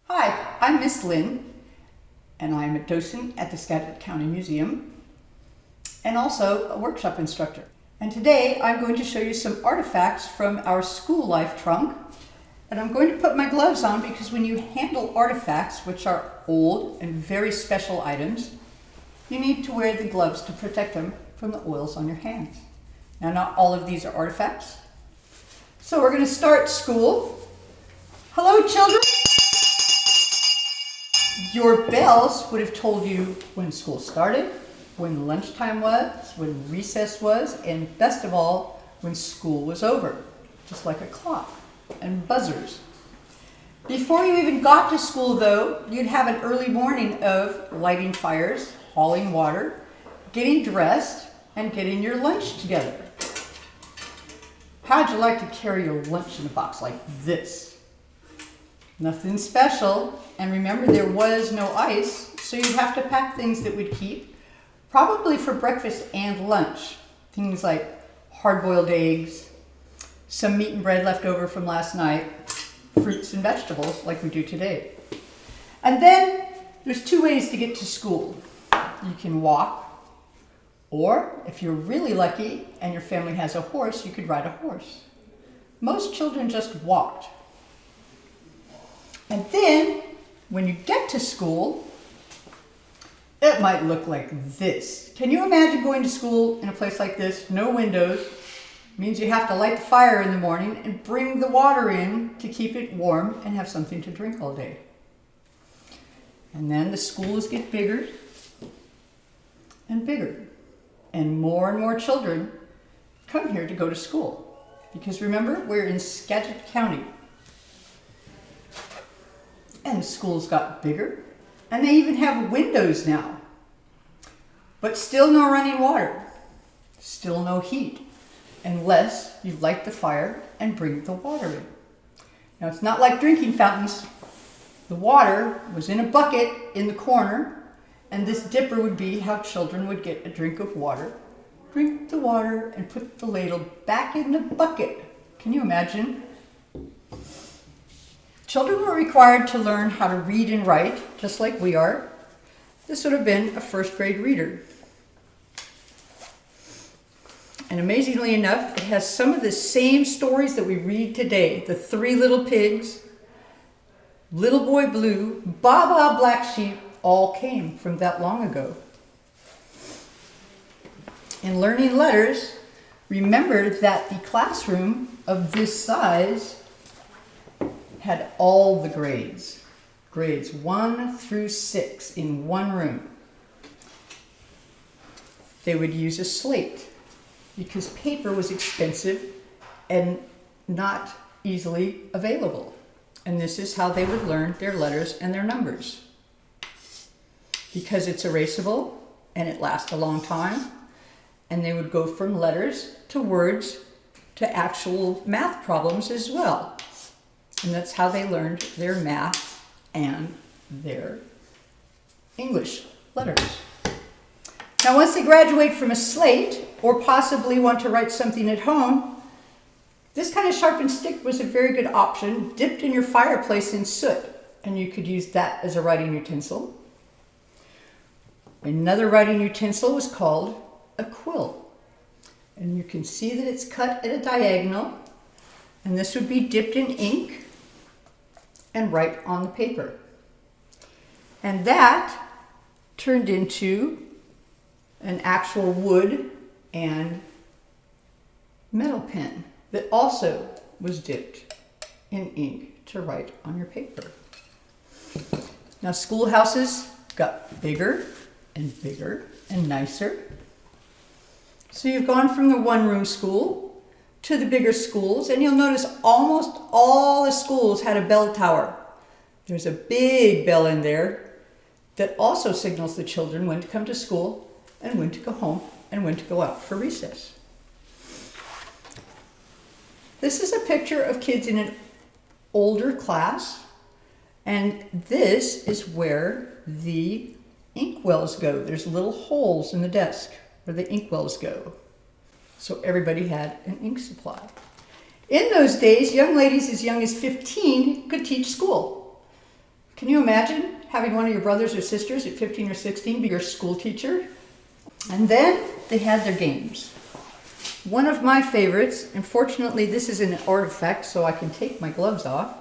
Hi, I'm Miss Lynn, and I'm a docent at the Skagit County Museum and also a workshop instructor. And today I'm going to show you some artifacts from our school life trunk. And I'm going to put my gloves on because when you handle artifacts, which are old and very special items, you need to wear the gloves to protect them from the oils on your hands. Now, not all of these are artifacts. So we're going to start school. Hello, children. Your bells would have told you when school started, when lunchtime was, when recess was, and best of all, when school was over, just like a clock, and buzzers. Before you even got to school, though, you'd have an early morning of lighting fires, hauling water, getting dressed, and getting your lunch together. How'd you like to carry your lunch in a box like this? Nothing special, and remember there was no ice, so you'd have to pack things that would keep, probably for breakfast and lunch. Things like hard-boiled eggs, some meat and bread left over from last night, fruits and vegetables like we do today. And then there's two ways to get to school. You can walk, or if you're really lucky and your family has a horse, you could ride a horse. Most children just walked. And then, when you get to school, it might look like this. Can you imagine going to school in a place like this? No windows. It means you have to light the fire in the morning and bring the water in to keep it warm and have something to drink all day. And then the schools get bigger and bigger. And more children come here to go to school. Because remember, we're in Skagit County. And the schools got bigger, and they even have windows now. But still no running water, still no heat, unless you light the fire and bring the water in. Now it's not like drinking fountains. The water was in a bucket in the corner, and this dipper would be how children would get a drink of water. Drink the water and put the ladle back in the bucket. Can you imagine? Children were required to learn how to read and write, just like we are. This would have been a first grade reader. And amazingly enough, it has some of the same stories that we read today. The Three Little Pigs, Little Boy Blue, Baa Black Sheep, all came from that long ago. In learning letters, remember that the classroom of this size had all the grades 1 through 6 in one room. They would use a slate because paper was expensive and not easily available. And this is how they would learn their letters and their numbers. Because it's erasable and it lasts a long time, and they would go from letters to words to actual math problems as well. And that's how they learned their math and their English letters. Now, once they graduate from a slate, or possibly want to write something at home, this kind of sharpened stick was a very good option, dipped in your fireplace in soot, and you could use that as a writing utensil. Another writing utensil was called a quill. And you can see that it's cut at a diagonal, and this would be dipped in ink and write on the paper. And that turned into an actual wood and metal pen that also was dipped in ink to write on your paper. Now schoolhouses got bigger and bigger and nicer. So you've gone from the one-room school to the bigger schools, and you'll notice almost all the schools had a bell tower. There's a big bell in there that also signals the children when to come to school and when to go home and when to go out for recess. This is a picture of kids in an older class, and this is where the inkwells go. There's little holes in the desk where the inkwells go. So everybody had an ink supply. In those days, young ladies as young as 15 could teach school. Can you imagine having one of your brothers or sisters at 15 or 16 be your school teacher? And then they had their games. One of my favorites, and fortunately this is an artifact so I can take my gloves off.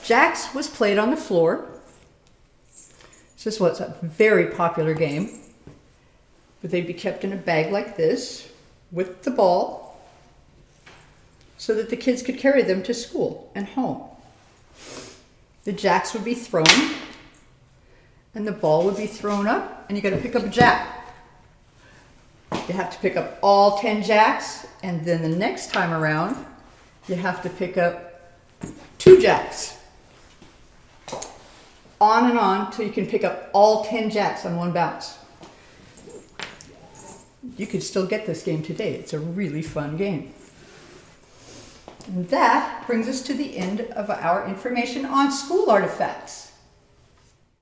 Jacks was played on the floor. This was a very popular game. But they'd be kept in a bag like this with the ball so that the kids could carry them to school and home. The jacks would be thrown and the ball would be thrown up and you got to pick up a jack. You have to pick up all 10 jacks, and then the next time around you have to pick up 2 jacks. On and on till you can pick up all 10 jacks on one bounce. You can still get this game today. It's a really fun game. And that brings us to the end of our information on school artifacts.